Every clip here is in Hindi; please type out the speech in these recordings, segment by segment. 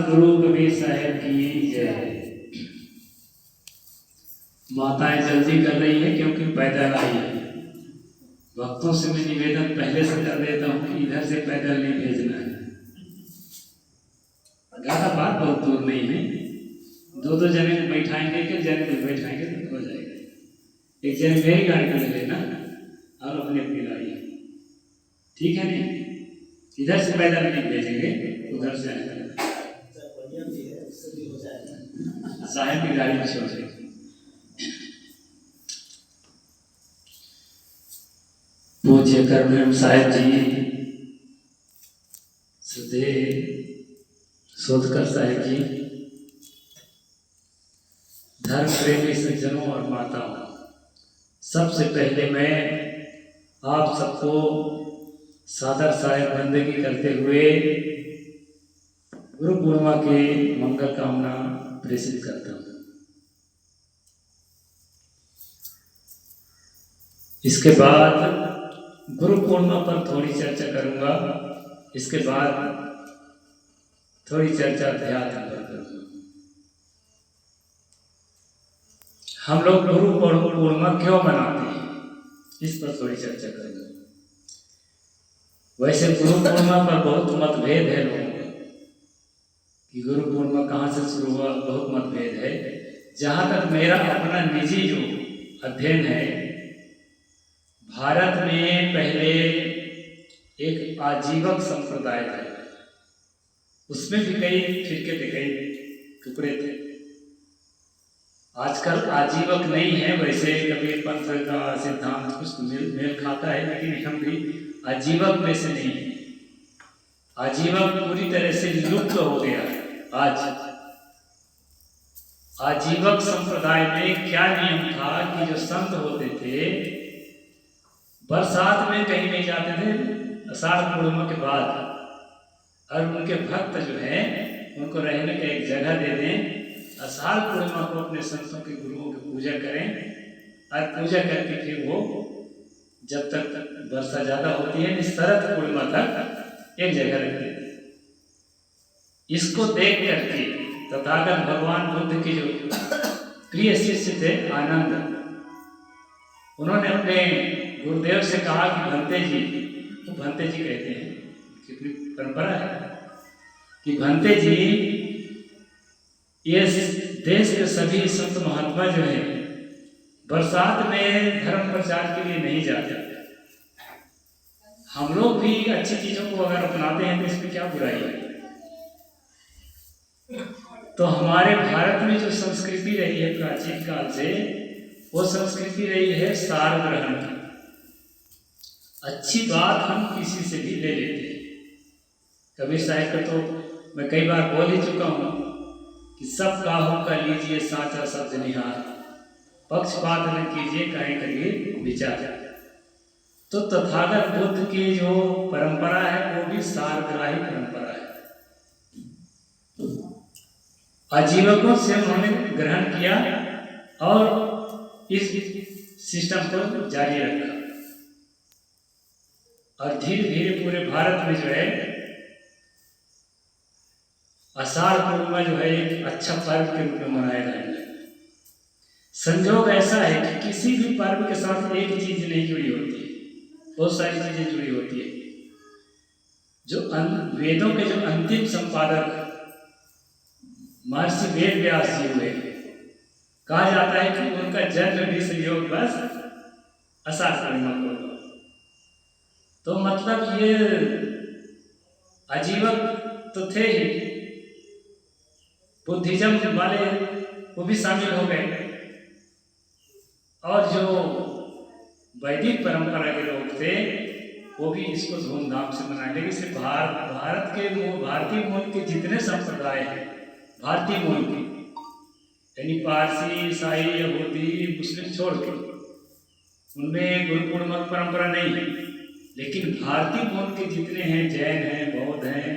सतगुरु कबीर साहब की जय। माताएं जल्दी कर रही है क्योंकि पैदल आई है। भक्तों से मैं निवेदन पहले से कर देता हूँ कि इधर से पैदल नहीं भेजना है। ज्यादा बात बहुत दूर नहीं है, दो जने को बैठाएंगे कि जने को बैठाएंगे तो हो जाएगा। एक जने मेरी गाड़ी को ले लेना और अपनी अपनी गाड़ी, ठीक है नहीं? इधर से पैदल नहीं भेजेंगे, उधर से साहब की गाड़ी में छोड़। पूज्य कर्म साहब जी, सदैव शोधकर साहब जी, धर्म प्रेमी सज्जनों और माताओं, सबसे पहले मैं आप सबको सादर साहब बंदगी करते हुए गुरु पूर्णिमा के मंगल कामना प्रेषित करता हूँ। इसके बाद गुरु पूर्णिमा पर थोड़ी चर्चा करूंगा। इसके बाद थोड़ी चर्चा अध्यात्म पर करूंगा। हम लोग गुरु पूर्णिमा क्यों मनाते हैं, इस पर थोड़ी चर्चा करेंगे। वैसे गुरु पूर्णिमा पर बहुत मतभेद है लोगों का कि गुरु पूर्णिमा कहाँ से शुरू हुआ, बहुत मतभेद है। जहाँ तक मेरा अपना निजी जो अध्ययन है, भारत में पहले एक आजीवक संप्रदाय था, उसमें भी कई फिरके थे, कई टुकड़े थे। आजकल आजीवक नहीं है, वैसे कबीर पंथ का सिद्धांत कुछ मेल खाता है, लेकिन हम भी आजीवक में से नहीं है। आजीवक पूरी तरह से लुप्त हो गया। आज आजीवक संप्रदाय में क्या नियम था कि जो संत होते थे बरसात में कहीं नहीं जाते थे आषाढ़ पूर्णिमा के बाद, और उनके भक्त जो है उनको रहने का एक जगह दे दें। आषाढ़ पूर्णिमा को अपने संतों के गुरुओं की पूजा करें और पूजा करके फिर वो जब तक वर्षा ज़्यादा होती है शरद पूर्णिमा तक एक जगह रखते थे। इसको देख करके तथागत भगवान बुद्ध के जो प्रिय शिष्य थे आनंद, उन्होंने अपने गुरुदेव से कहा कि भंते जी, तो भंते जी कहते हैं, कितनी परंपरा है कि भंते जी, ये देश के सभी संत महात्मा जो है बरसात में धर्म प्रचार के लिए नहीं जाते। हम लोग भी अच्छी चीजों को अगर अपनाते हैं तो इसमें क्या बुराई है? तो हमारे भारत में जो संस्कृति रही है प्राचीन काल से, वो संस्कृति रही है सार ग्रहण की। अच्छी बात हम किसी से भी ले लेते हैं। कबीर साहब का तो मैं कई बार बोल ही चुका हूँ कि सब काहों का लीजिए साचा शब्द निहार, पक्षपात न कीजिए कहें करिए विचार। तो तथागत बुद्ध की जो परंपरा है वो भी सारग्राही परंपरा है। आजीवकों से उन्होंने ग्रहण किया और इस सिस्टम को जारी रखा, और धीरे धीरे पूरे भारत में जो है आषाढ़ पूर्णिमा जो है एक अच्छा पर्व के रूप में मनाया जाएगा। संजोग ऐसा है कि किसी भी पर्व के साथ एक चीज नहीं जुड़ी होती है, बहुत सारी चीजें जुड़ी होती है। जो वेदों के जो अंतिम संपादक महर्षि वेद व्यास जी हुए, कहा जाता है कि उनका जन्म भी संयोग बस आषाढ़ पूर्णिमा को। तो मतलब ये आजीवक तो थे ही, बुद्धिज्म वाले वो भी शामिल हो गए, और जो वैदिक परंपरा के लोग थे वो भी इसको धूमधाम से मनाए। लेकिन सिर्फ भारत के भारतीय मूल के जितने संप्रदाय हैं, भारतीय मूल के यानी पारसी, ईसाई, यहूदी, मुस्लिम छोड़ के, उनमें गुरु पूर्णिमा की परंपरा नहीं है। लेकिन भारतीय मूल के जितने हैं, जैन हैं, बौद्ध हैं,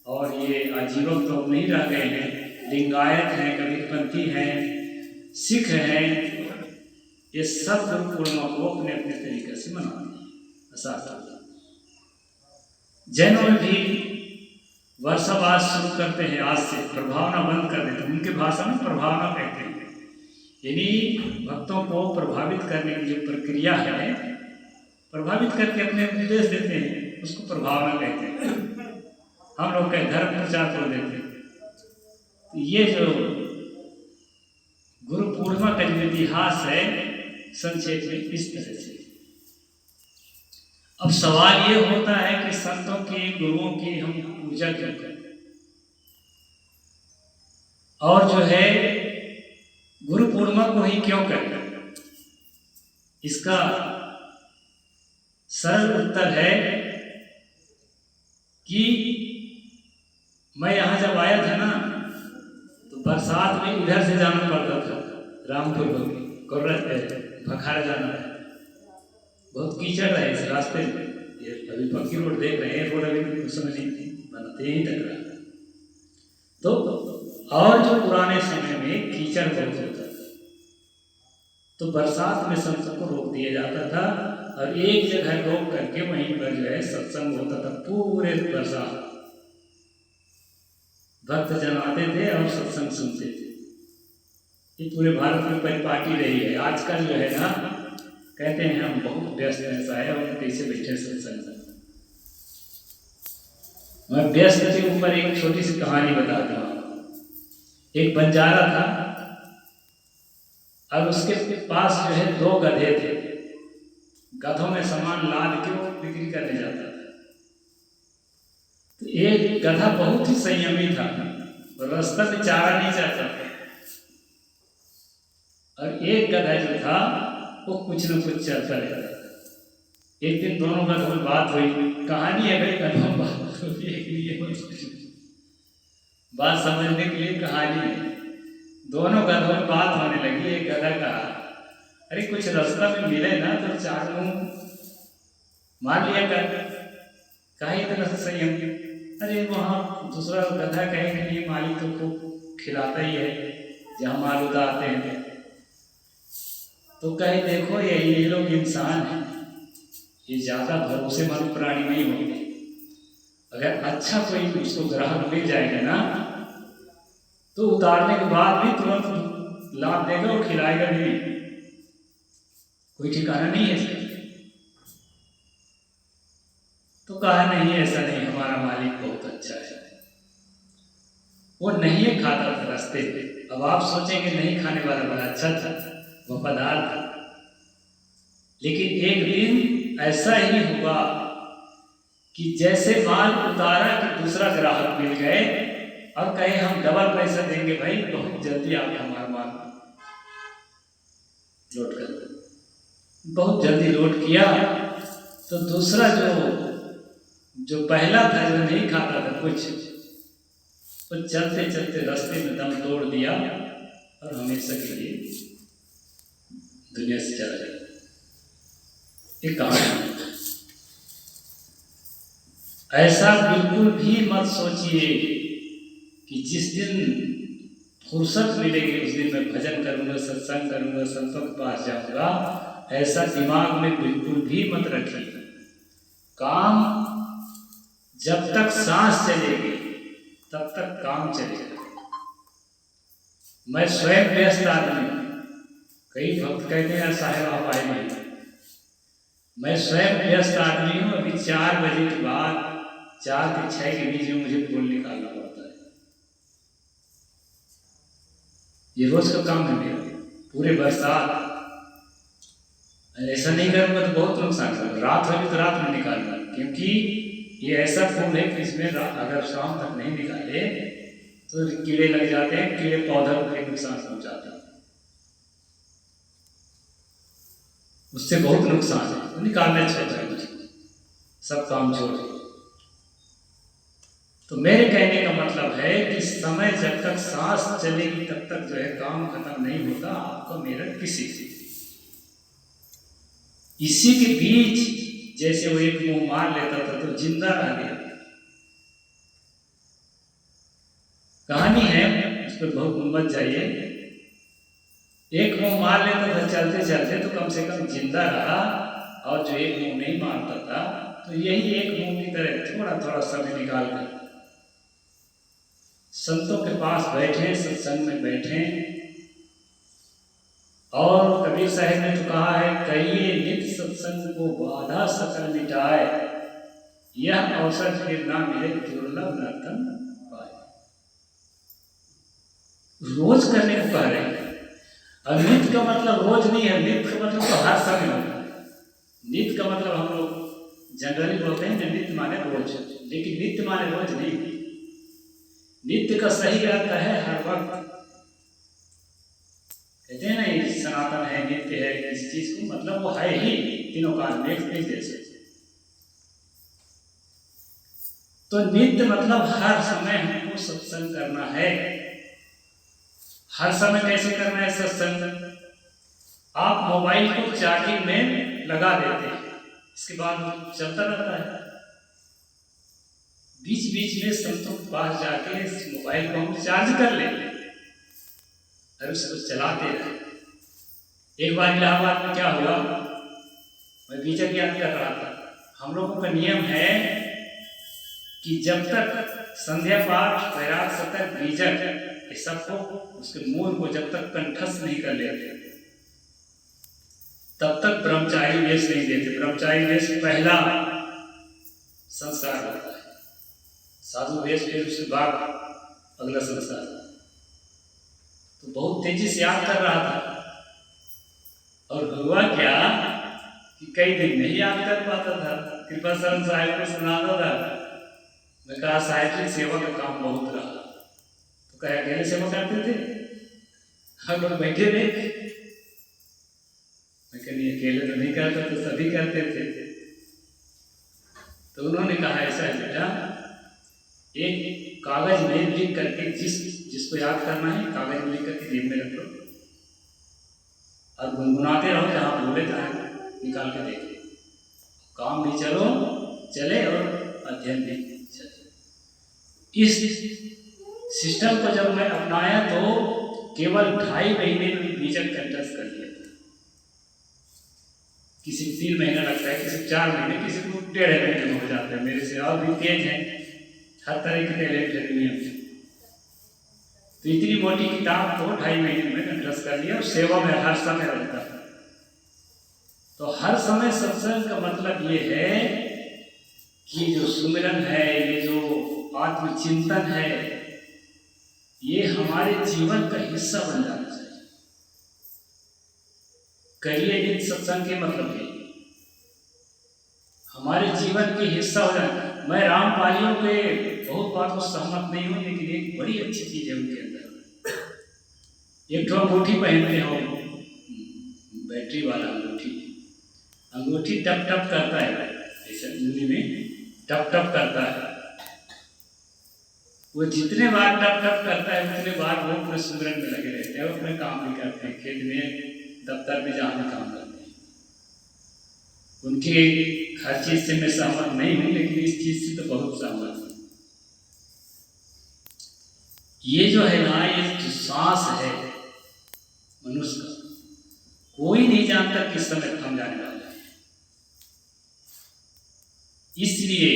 और ये आजीवक तो नहीं रह गए हैं, लिंगायत हैं, कबीरपंथी हैं, सिख हैं, ये सब गुरु पूर्णिमा को अपने अपने तरीके से मनाते हैं। जैनों में भी वर्षावास शुरू करते हैं, आज से प्रभावना बंद कर देते हैं। उनके भाषा में प्रभावना कहते हैं, यानी भक्तों को प्रभावित करने की जो प्रक्रिया है, प्रभावित करके अपने उपदेश देते हैं, उसको प्रभावना कहते हैं। हम लोग कहीं धर्म प्रचार कर देते हैं। तो ये जो गुरु पूर्णिमा का जो इतिहास है संक्षेप में इस तरह से। अब सवाल ये होता है कि संतों की, गुरुओं की हम पूजा क्यों करें, और जो है गुरु पूर्णिमा को ही क्यों करें? इसका सरल उत्तर है कि मैं यहां जब आया था ना, तो बरसात में इधर से जाना पड़ता था, रामपुर भखारा जाना है, बहुत कीचड़ रहे इस रास्ते में। ये अभी पक्की रोड देख रहे हैं, रोड अभी उस समय नहीं थी, बनाते ही तक रहा। तो और जो पुराने समय में कीचड़ बहुत होता था, तो बरसात में संतों को रोक दिया जाता था और एक जगह रोक करके वहीं पर जो है सत्संग होता था। पूरे बरसात भक्त जन आते थे और सत्संग सुनते थे। ये पूरे भारत में परिपाटी रही है। आजकल जो है ना, कहते हैं हम बहुत व्यस्त ऐसा है और कैसे बैठे सत्संग। मैं व्यस्त के ऊपर एक छोटी सी कहानी बताता हूँ। एक बंजारा था और उसके पास जो है 2 गधे थे। गधों में सामान लाद के वो बिक्री करने जाता था। तो एक गधा बहुत ही संयमी था और रास्ते में चारा नहीं चाहता था, और एक गधा जो था वो कुछ न कुछ चलता रहता था। एक दिन दोनों गधों में बात हुई। कहानी है भाई, गधों में बात होती है, बात समझने के लिए कहानी है। दोनों गधों में बात होने लगी। एक गधा कहा, अरे कुछ रास्ता में मिले ना तो 4 मुंह मार लिया कर, काहे इतना संयम? अरे वहाँ दूसरा गधा कहे कि ये मालिक तो खूब खिलाता ही है, जहाँ माल उतारते हैं। तो कहे देखो ये लोग इंसान हैं, ये ज़्यादा भरोसेमंद प्राणी नहीं होते। अगर अच्छा कोई उसको ग्राहक मिल जाएगा ना, तो उतारने के बाद भी तुरंत लाभ देगा और खिलाएगा भी, कोई ठिकाना नहीं है। तो कहा नहीं, ऐसा नहीं, हमारा मालिक बहुत अच्छा है। वो नहीं खाता था रास्ते पे। अब आप सोचेंगे नहीं खाने वाला बड़ा अच्छा था, वफादार था। लेकिन एक दिन ऐसा ही हुआ कि जैसे माल उतारा कि दूसरा ग्राहक मिल गए और कहे हम डबल पैसा देंगे भाई, बहुत जल्दी आप हमारा माल लोड कर दो। बहुत जल्दी लोड किया तो दूसरा जो पहला था, जो नहीं खाता था कुछ, तो चलते चलते रास्ते में दम तोड़ दिया और हमेशा के लिए दुनिया से चला गया। एक कहानी। ऐसा बिल्कुल भी मत सोचिए कि जिस दिन फुर्सत मिलेगी उस दिन मैं भजन करूंगा, सत्संग करूंगा, संतों के पास जाऊंगा। ऐसा दिमाग में बिल्कुल भी मत रखिए। काम जब तक सांस चलेगी तब तक काम चलेगा। मैं स्वयं व्यस्त आदमी हूं। कई भक्त कहते हैं साहेब आप आए नहीं। मैं स्वयं व्यस्त आदमी हूं। अभी 4 बजे के बाद 4 से 6 के बीच में मुझे फूल निकालना पड़ता है। ये रोज का काम है मेरा। पूरे बरसात ऐसा नहीं करूंगा तो बहुत नुकसान होगा। रात होगी तो रात में निकालूंगा, क्योंकि ये ऐसा फूल है कि इसमें अगर शाम तक नहीं निकाले तो कीड़े लग जाते हैं। कीड़े पौधा को नुकसान पहुंचाते हैं, उससे बहुत नुकसान है। तो निकालना छोड़ मुझे, सब काम छोड़। तो मेरे कहने का मतलब है कि समय जब तक सांस चलेगी तब तक जो है काम खत्म नहीं होता आपका मेरा किसी से। इसी के बीच जैसे वो एक मुंह मार लेता था तो जिंदा रह गया। कहानी है, उस पर बहुत मत जाइए। एक मुंह मार लेता था चलते चलते तो कम से कम जिंदा रहा, और जो एक मुंह नहीं मारता था तो यही एक मुंह की तरह थोड़ा थोड़ा समय निकाल कर संतों के पास बैठें, सत्संग में बैठें। और कबीर साहब ने तो कहा है, कहिए नित सत्संग को बाधा सकल मिटाए, यह अवसर फिर ना मिले दुर्लभ नर्तन पाए। रोज करने को कह रहे हैं। और नित्य का मतलब रोज नहीं है, नित्य का मतलब तो हर समय होता है। नित्य का मतलब हम लोग जनरली बोलते हैं नित्य माने रोज, लेकिन नित्य माने रोज नहीं। नित्य का सही अर्थ है हर वक्त। कहते हैं ना ये सनातन है, नित्य है, किसी चीज को मतलब वो है ही तीनों काल में एक जैसे। तो नित्य मतलब हर समय हमको सत्संग करना है। हर समय कैसे करना है सत्संग? आप मोबाइल को चार्जिंग में लगा देते हैं, इसके बाद चलता रहता है। बीच बीच में संतों के पास जाके इस मोबाइल को हम चार्ज कर लेते हैं और उसको चलाते रहे। एक बार इलाहाबाद में क्या हुआ, मैं बीजक याद कर रहा था। हम लोगों का नियम है कि जब तक संध्या पाठ, वैराग सतर्क, बीजक ये सबको उसके मूल को जब तक कंठस्थ नहीं कर लेते तब तक ब्रह्मचारी वेश नहीं देते। ब्रह्मचारी वेश पहला संस्कार होता है, साधु वेश फिर उसके बाद अगला संस्कार। तो बहुत तेजी से याद कर रहा था और हुआ क्या कि कई दिन नहीं याद कर पाता था। कृपा शरण साहिब को सुनाता था। मैं कहा साहिब जी सेवा का काम बहुत रहा। तो कहे अकेले सेवा करते थे, हम लोग बैठे थे। मैं कहीं अकेले तो नहीं करते, तो सभी करते थे। तो उन्होंने कहा ऐसा है बेटा, एक कागज में लिख करके जिसको याद करना है कागज में लिख करके जेब में रख लो और गुनगुनाते रहो, जहाँ भूले जहाँ निकाल के देखो। काम भी चले और अध्ययन भी चले। इस सिस्टम को जब मैं अपनाया तो केवल 2.5 महीने में बीजक कंठस्थ कर लिया। किसी को 3 महीना लगता है, किसी को 4 महीने, किसी को 1.5 महीने में हो जाता है। मेरे से और भी तेज है, हर तरह के टैलेंट है दुनिया में। तो इतनी मोटी किताब को 2.5 महीने में कंठस्थ कर लिया और सेवा में हर समय रहता है। तो हर समय सत्संग का मतलब ये है कि जो सुमिरन है, ये जो आत्मचिंतन है, ये हमारे जीवन का हिस्सा बन जाना चाहिए। करिए नित्य सत्संग के मतलब ये हमारे जीवन के हिस्सा हो जाए। मैं रामपालियों के बहुत बात को सहमत नहीं हूं, लेकिन एक बड़ी अच्छी चीज है उनके अंदर। एक तो अंगूठी पहनते हो, बैटरी वाला अंगूठी, अंगूठी टप टप करता है, ऐसे उंगली में टप टप करता है। वो जितने बार टप टप करता है उतने बार वो अपने सुमिरन में लगे रहते हैं, अपने काम भी करते हैं, खेत में, दफ्तर में जहाँ भी काम करते हैं। उनके हर चीज से मैं सहमत नहीं हूं, लेकिन इस चीज से तो बहुत सहमत हूं। ये जो है ना, ये जो सांस है मनुष्य का, कोई नहीं जानता किस समय थम जाने वाला है। इसलिए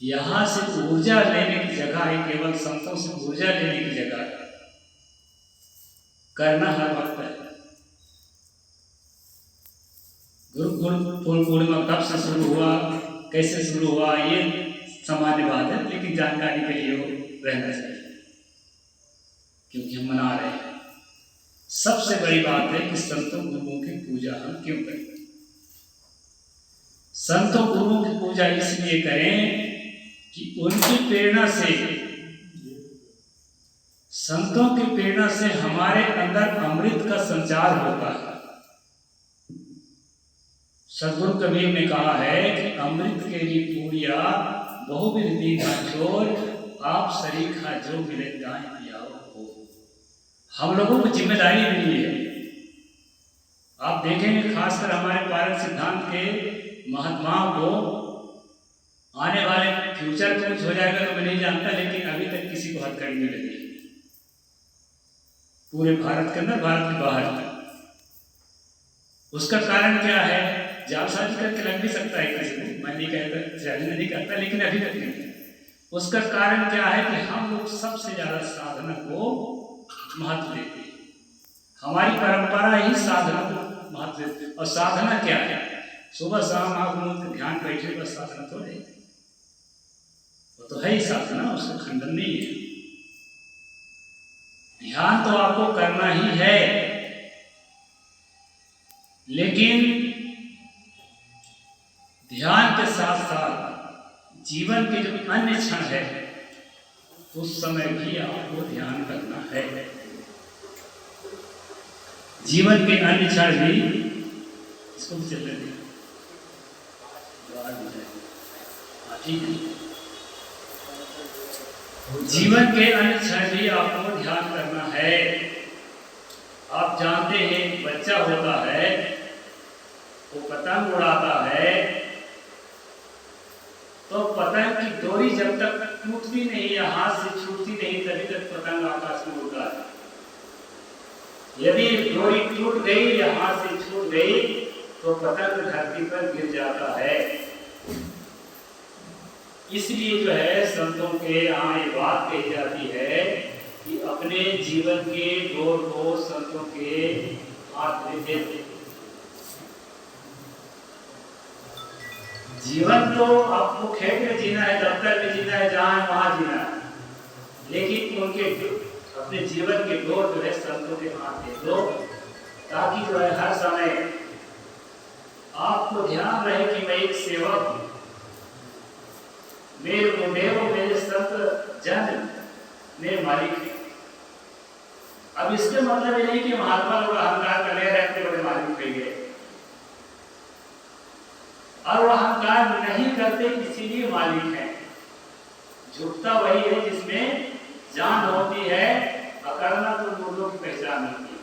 यहां से ऊर्जा लेने की जगह है, केवल संतों से ऊर्जा लेने की जगह है। करना हर वक्त है। गुरु पूर्णिमा कब से शुरू हुआ, कैसे शुरू हुआ, ये सामान्य बात है, लेकिन जानकारी के लिए वो रहना चाहिए, क्योंकि हम मना रहे हैं। सबसे बड़ी बात है कि संतों गुरुओं की पूजा हम क्यों करें। संतों गुरुओं की पूजा इसलिए करें कि उनकी प्रेरणा से, संतों की प्रेरणा से हमारे अंदर अमृत का संचार होता है। सदगुरु कबीर ने कहा है कि अमृत के लिए पूरिया बहुविध दीना चोर, आप सरीखा जो मिले दाएं पियाओ हो। हम लोगों को जिम्मेदारी मिली है। आप देखेंगे खासकर हमारे पारक सिद्धांत के महात्माओं को, आने वाले फ्यूचर में कुछ हो जाएगा तो मैं नहीं जानता, लेकिन अभी तक किसी को हथकड़ी नहीं लगी पूरे भारत के अंदर, भारत के बाहर। उसका कारण क्या है? जालसाजी करके लग भी सकता है किसी को, मैं नहीं कहता नहीं करता, लेकिन अभी तक नहीं। उसका कारण क्या है कि हम लोग सबसे ज्यादा साधना को महत्व देते हैं। हमारी परंपरा ही साधना को महत्व देती है। और साधना क्या है? सुबह शाम आप लोग ध्यान बैठे बस साधना तो है, वो तो है ही साधना, उसका खंडन नहीं है। ध्यान तो आपको करना ही है, लेकिन ध्यान के साथ साथ जीवन के जो अन्य क्षण है उस समय भी आपको ध्यान करना है। जीवन के अन्य क्षण भी, इसको भी चल रहे ठीक है, जीवन के अन्य क्षण भी आपको ध्यान करना है। आप जानते हैं बच्चा होता है वो पतंग उड़ाता है, तो पतंग की डोरी जब तक टूटती नहीं या हाथ से छूटती नहीं तभी तक पतंग आकाश में उड़ता है। यदि डोरी टूट गई या हाथ से छूट गई तो पतंग धरती पर गिर जाता है। इसलिए जो है संतों के यहाँ ये बात कही जाती है कि अपने जीवन के डोर को संतों के हाथ में दे दे। जीवन तो आपको खेत में जीना है, दफ्तर में जीना है, जहां है वहां जीना है, लेकिन उनके अपने जीवन के डोर जो है संतों के हाथ दे दो, ताकि जो है हर समय आपको ध्यान रहे कि मैं एक सेवक हूं, मेरे संत जन मेरे मालिक है। अब इसके मतलब ये नहीं कि महात्मा लोग अहंकार कर ले रहते बड़े मालिक हो गए, और वो अहंकार नहीं करते इसीलिए मालिक है। झुकता वही है जिसमें जान होती है, अकड़ना तो मूर्खों की पहचान होती है।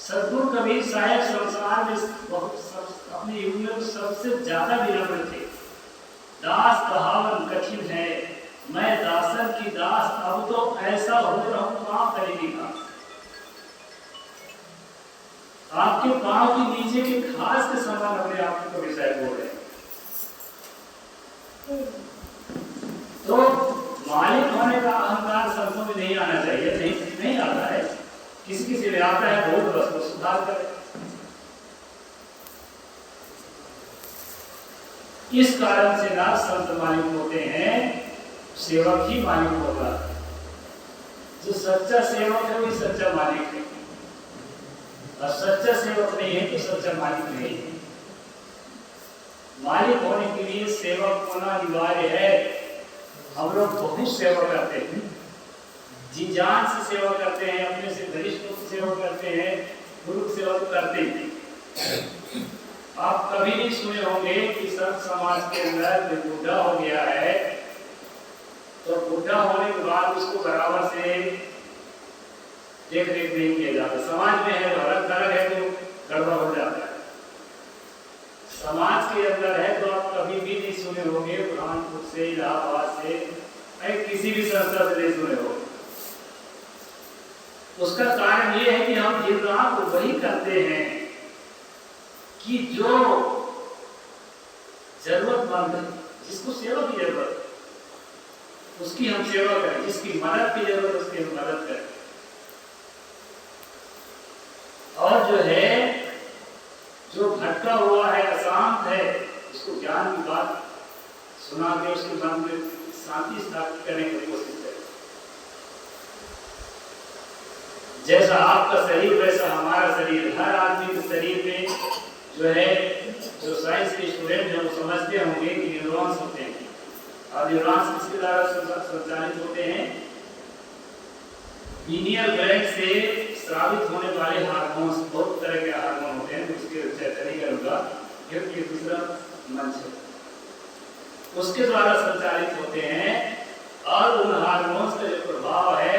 सद्गुरु कबीर साहब संसार में अपने युग में तो सबसे ज्यादा विनम्र थे। दास कहावन कठिन है, मैं दासन की दास, अब तो ऐसा हो रहूं कहां करेगी घास। आपके पांव के नीचे के घास के समान अपने आप को कबीर साहब बोल रहे हैं। तो मालिक होने का अहंकार संतों में नहीं आना चाहिए, नहीं आता है। किसी किसी में आता है, बहुत बस को सुधार करे। इस कारण से ना संत मालिक होते हैं, सेवक ही मालिक होगा। जो सच्चा सेवक है वही सच्चा मालिक है, और सच्चा सेवक नहीं है तो सच्चा मालिक नहीं है। मालिक होने के लिए सेवक होना अनिवार्य है। हम लोग बहुत सेवा करते हैं, जी जान से सेवा करते हैं, अपने से वरिष्ठों की सेवा करते हैं, गुरु की सेवा करते हैं। आप कभी नहीं सुने होंगे कि संत समाज के अंदर कोई बूढ़ा हो गया है तो बूढ़ा होने के बाद उसको बराबर से देख रेख नहीं किया जाता। समाज में है, अलग है तो गड़बड़ हो जाता है। समाज के अंदर है तो आप कभी भी नहीं सुने होंगे, बुरहानपुर से, इलाहाबाद से, किसी भी संस्था से नहीं सुने हो। उसका कारण ये है कि हम दिन रात वही करते हैं कि जो जरूरतमंद है, जिसको सेवा की जरूरत है उसकी हम सेवा करें, जिसकी मदद की जरूरत है उसकी हम मदद करें। और जो है जो भटका हुआ है, अशांत है, उसको ज्ञान की बात सुना के उसके मन में शांति स्थापित करने की कोशिश करें। जैसा आपका शरीर वैसा हमारा शरीर। हर आदमी के शरीर में जो है, जो साइंस के स्टूडेंट हैं वो समझते होंगे कि न्यूरॉन्स होते हैं, और न्यूरॉन्स किसके द्वारा संचालित होते हैं? पीनियल ग्लैंड से स्रावित होने वाले हार्मोन्स, बहुत तरह के हार्मोन होते हैं, उसके चर्चा नहीं करूंगा क्योंकि ये दूसरा मंच है। उसके द्वारा संचालित होते हैं, और उन हार्मोन्स का जो प्रभाव है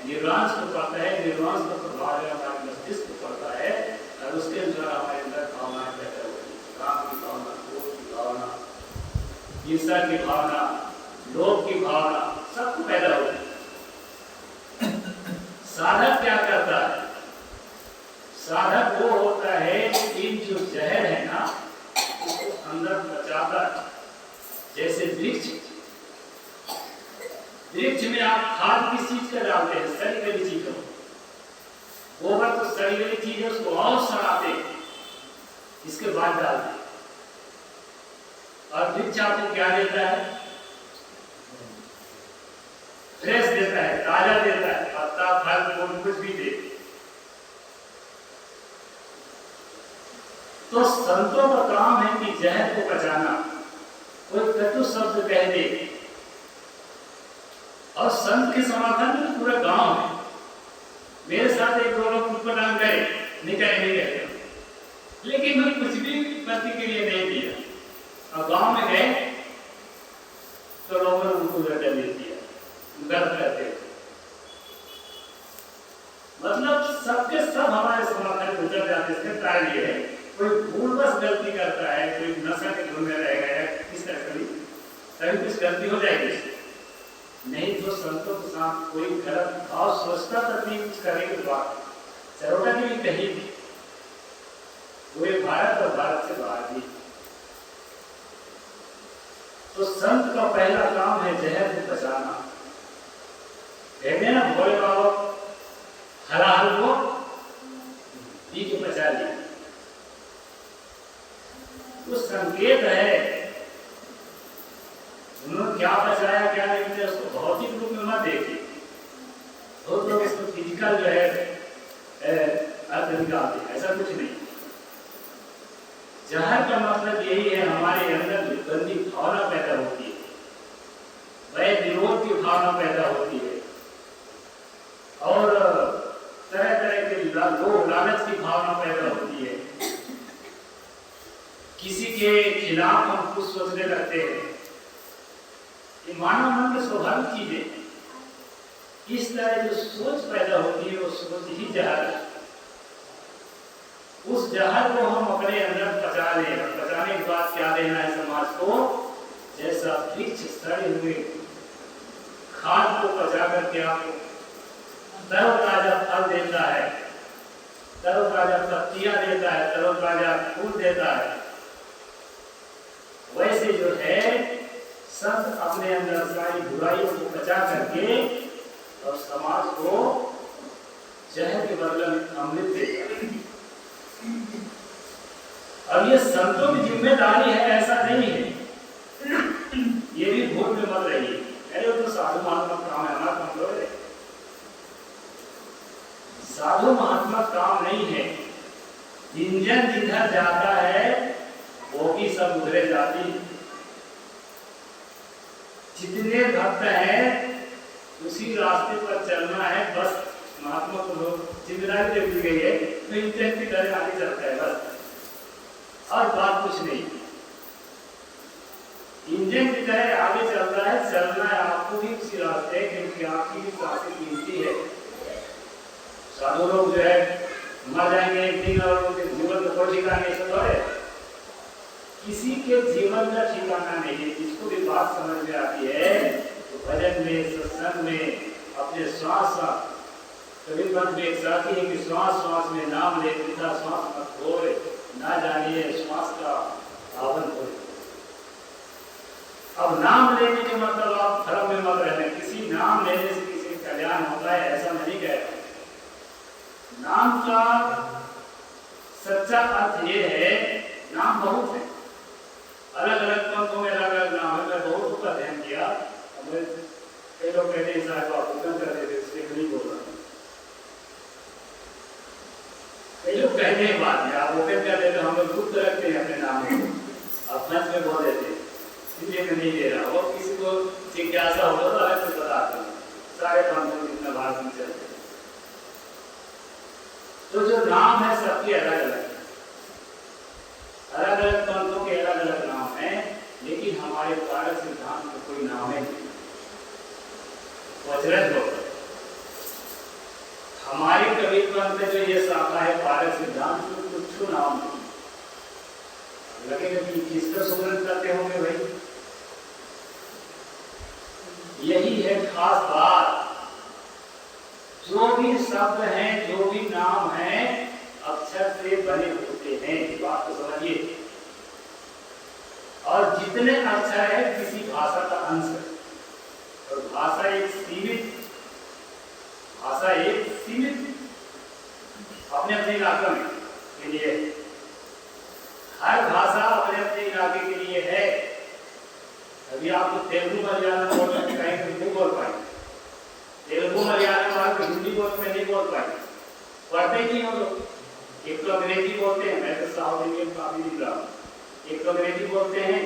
न्यूरॉन्स को पड़ता है, न्यूरॉन्स का प्रभाव है हमारे मस्तिष्क को पड़ता है, और उसके द्वारा हमारे अंदर भावनाएं पैदा होती हैं। काम की भावना, क्रोध की भावना, ईर्ष्या की भावना, लोभ की भावना, सब पैदा होती है। साधक क्या करता है? साधक वो होता है इन जो जहर है ना उसको अंदर बचाता है। जैसे वृक्ष वृक्ष में आप खाद किस चीज का डालते हैं? सड़ी गली चीज का। गोबर तो सड़ी गली चीज है, उसको और सड़ाते, इसके बाद डालते। और वृक्ष आपको क्या देता है? फ्रेश देता है, ताजा देता है, पत्ता फल फूल कुछ भी दे। तो संतों का काम है कि जहर को पचाना। कोई कटु शब्द कह दे और संत के समर्थन में पूरा गांव है। मेरे साथ एक दो लोग कुटपटांग गए, नहीं गए, लेकिन मैं कुछ भी प्रतिक्रिया नहीं दिया। और गांव में गए तो लोगों ने उनको लटा दे दिया, गर्व करते। मतलब सबके सब हमारे समर्थन में उतर जाते। इसका कारण ये है, कोई भूलवश गलती करता है, कोई नशा के धुन में रहेगा या किस तरह कभी कुछ गलती हो जाएगी। नहीं तो संतों के साथ कोई गलत और सोचता तक नहीं कुछ करने के बाद चरोटा की भी कही पूरे भारत और भारत से बाहर भी। तो संत का पहला काम है जहर को बचाना। कहते ना भोले बाबा हलाहल को पी के बचा लिया। तो संकेत है, उन्होंने क्या बचाया क्या नहीं किया उसको भौतिक रूप में मत देखिए। बहुत लोग इसको फिजिकल जो है अर्थ निकालते, ऐसा कुछ नहीं। जहर का मतलब यही है, हमारे अंदर जो गंदी भावना पैदा होती है, वह विरोध की भावना पैदा होती है और तरह तरह के लोभ लालच की भावना पैदा होती है। किसी के खिलाफ हम कुछ सोचने लगते हैं। ये मानव मन के स्वाभाविक चीज है। इस तरह जो सोच पैदा होती है वो सोच ही जहर है। उस जहर को हम अपने अंदर पचा लें। पचाने के बाद क्या देना है समाज को? जैसा वृक्ष सड़े हुए खाद को पचा करके आपको तरोताजा फल देता है, तरोताजा पत्तियां देता है, तरोताजा फूल देता है, वैसे जो है संत अपने अंदर सारी बुराइयों को बचा करके और समाज को जहर के बदले में अमृत देता है। अब ये संतों की जिम्मेदारी है, ऐसा नहीं है। ये भी भूल में मत रहिए, अरे वो तो साधु महात्मा काम है, हमारा काम तो है। साधु महात्मा काम नहीं है। इंजन जिधर जाता है वो भी सब उधरे जाती। जितने भक्त हैं उसी रास्ते पर चलना है, बस महात्मा को जिम्मेदारी दे दी गई है, तो इंजन की तरह आगे चलता है बस, और बात कुछ नहीं। इंजन की तरह आगे चलता है, चलना है आपको भी उसी रास्ते, क्योंकि आपकी भी सांसें कीमती है। साधु लोग जो है मर जाएंगे एक दिन और उनके जीवन में कोई ठिकाना नहीं है। किसी के जीवन का ठिकाना नहीं है। जिसको भी बात समझ में आती है तो भजन में, सत्संग में, अपने श्वास कभी में एक साथी है कि श्वास श्वास में नाम ले, पिता श्वास मत खोए, ना जानिए श्वास का आवन खोए। अब नाम लेने के मतलब आप धर्म में मत रहना। किसी नाम लेने से किसी का कल्याण होता है ऐसा नहीं कहता। नाम का सच्चा अर्थ ये है, नाम बहुत है, अलग अलग पंथों में अलग अलग नाम है। मैं बहुत उसका ध्यान किया। कई लोग कहते हैं साहब आप ओपन कर देते, इसलिए नहीं बोल रहा। कई लोग कहते हैं बात है, आप ओपन कर देते, हम लोग गुप्त रखते हैं अपने नाम को, आप मंच में बोल देते, इसलिए मैं नहीं दे रहा। और किसी को जिज्ञासा होगा तो अलग से बताते हैं। सारे पंथों में इतना भारत में चलते। तो जो नाम है सबके अलग अलग, अलग अलग पंथों के अलग अलग नाम हैं, लेकिन हमारे कारक सिद्धांत में कोई नाम है नहीं। वज्रत हो हमारे कबीर पंथ में जो ये शाखा है कारक सिद्धांत में कुछ नाम नहीं। लगेगा कि किसका सुमरन करते होंगे भाई। यही है खास बात। जो भी शब्द हैं, जो भी नाम हैं, अक्षर से बने होते हैं। बात को समझिए। और जितने अक्षर है किसी भाषा का अंश है। और भाषा एक सीमित अपने अपने इलाके में के लिए, हर भाषा अपने अपने इलाके के लिए है। अभी आपको तेलुगु मलयालम बोलना कहीं तो नहीं बोल पाएंगे, तेलुगु मलयालम आप हिंदी बोल में नहीं बोल पाएंगे, पढ़ते ही हो लोग। एक तो अंग्रेजी बोलते हैं, मैं तो साउथ इंडियन काफी दिख रहा हूँ, एक तो अंग्रेजी बोलते हैं,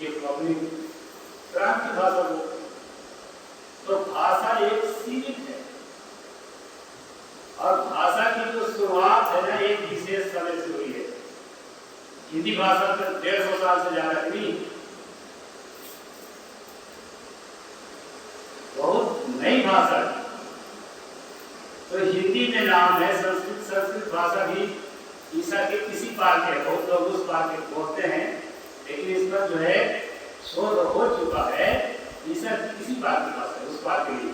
एक तो अपनी प्रांत की भाषा बोलते हैं। तो भाषा एक सीमित है, और भाषा की जो शुरुआत है ना एक विशेष समय से हुई है। हिंदी भाषा तो 150 साल से ज्यादा नहीं, बहुत नई भाषा है। तो हिंदी में नाम है, संस्कृत भाषा भी ईसा के किसी पार के, बहुत लोग उस पार के बोलते हैं, लेकिन इस पर जो है शोध हो चुका है। ईसा किसी पार की भाषा है, उस पार के लिए,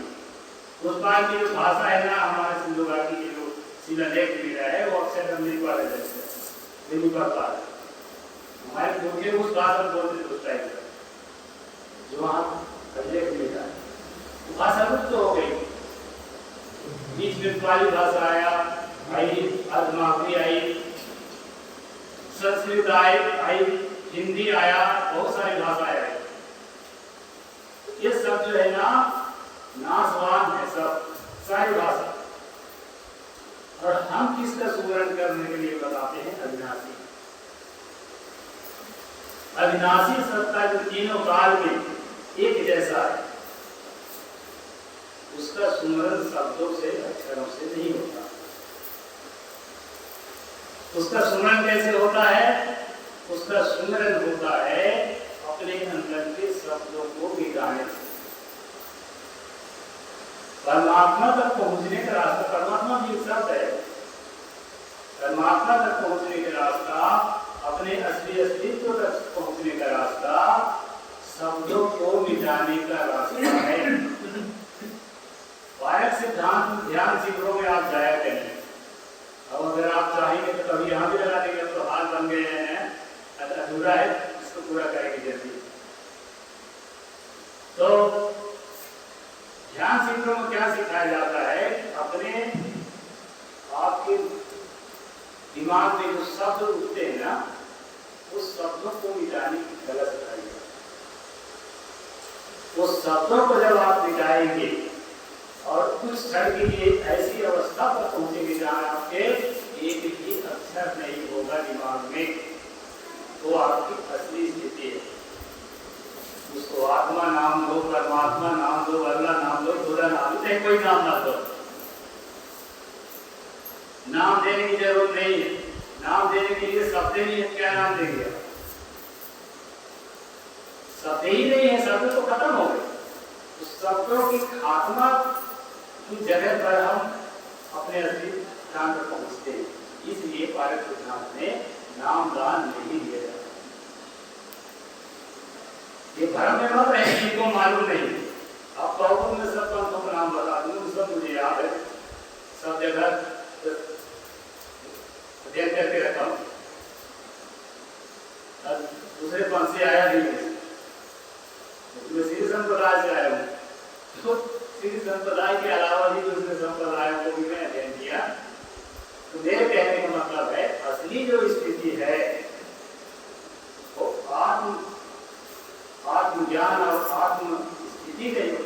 उस पार की जो भाषा है ना, हमारे सिंधु घाटी के जो शिलालेख मिल रहा है वो अक्सर हम नहीं पढ़ रहे, नहीं पढ़ पा रहे। हमारे मुख्य उस भाषा बोलते थे उस टाइम पर, जो वहाँ अभिलेख मिल रहा है, वो भाषा लुप्त हो गई। बीच में पाली भाषा आई, अर्धमागधी आई, संस्कृत आई, हिंदी आया, बहुत सारी भाषाएं आई। ये सब जो है ना नाशवान है, सब सारी भाषा। और हम किसका सुमरण करने के लिए बताते हैं? अविनाशी। अविनाशी सत्ता जो तीनों काल में एक जैसा है, उसका सुमरण शब्दों से, अक्षरों से नहीं होता। उसका सुमरण कैसे होता है? उसका सुमरण होता है अपने अंदर के शब्दों को मिटाने से। परमात्मा तक पहुंचने का रास्ता, परमात्मा भी एक शब्द है, परमात्मा तक पहुंचने का रास्ता, अपने असली अस्तित्व तक पहुंचने का रास्ता शब्दों को मिटाने का रास्ता है। वायक सिद्धांत ध्यान शिविरों में आप जाया करें। अब अगर आप चाहेंगे तो कभी यहाँ भी लगा देंगे, तो हाथ बन गए हैं, अधूरा है, इसको पूरा करेंगे जल्दी। तो ध्यान शिविरों में क्या सिखाया जाता है? अपने आपके दिमाग में जो शब्द उठते हैं ना, उस शब्दों को मिटाने की कला सिखाई जाती है। उस शब्दों को जब आप मिटाएंगे और कुछ क्षण के लिए ऐसी अवस्था पर पहुंचेंगे जहां आपके एक भी अक्षर नहीं होगा दिमाग में, तो आपकी असली स्थिति है। उसको आत्मा नाम दो, परमात्मा नाम दो, अल्लाह नाम दो, खुदा नाम दो, चाहे कोई नाम ना दो, नाम देने की जरूरत नहीं है। नाम देने के लिए शब्द नहीं है, क्या नाम देंगे? शब्द ही नहीं है, शब्द तो खत्म हो गए। उस शब्दों की खात्मा की जगह पर हम अपने असली स्थान पर पहुंचते हैं। इसलिए पारक सिद्धांत में नाम दान नहीं दिया जाता। ये भ्रम में मत रहे, इनको मालूम नहीं। अब कहो मैं सब पंथों का नाम बता दूं, सब मुझे याद है, सब जगह अध्ययन करके रखा हूं। दूसरे पंथ से आया नहीं, मैं श्री संप्रदाय से आया हूँ, तो श्री संप्रदाय के अलावा भी दूसरे संप्रदायों को भी मैं अध्ययन किया। तो मेरे कहने का मतलब है असली जो स्थिति है वो आत्मज्ञान और आत्म स्थिति का जो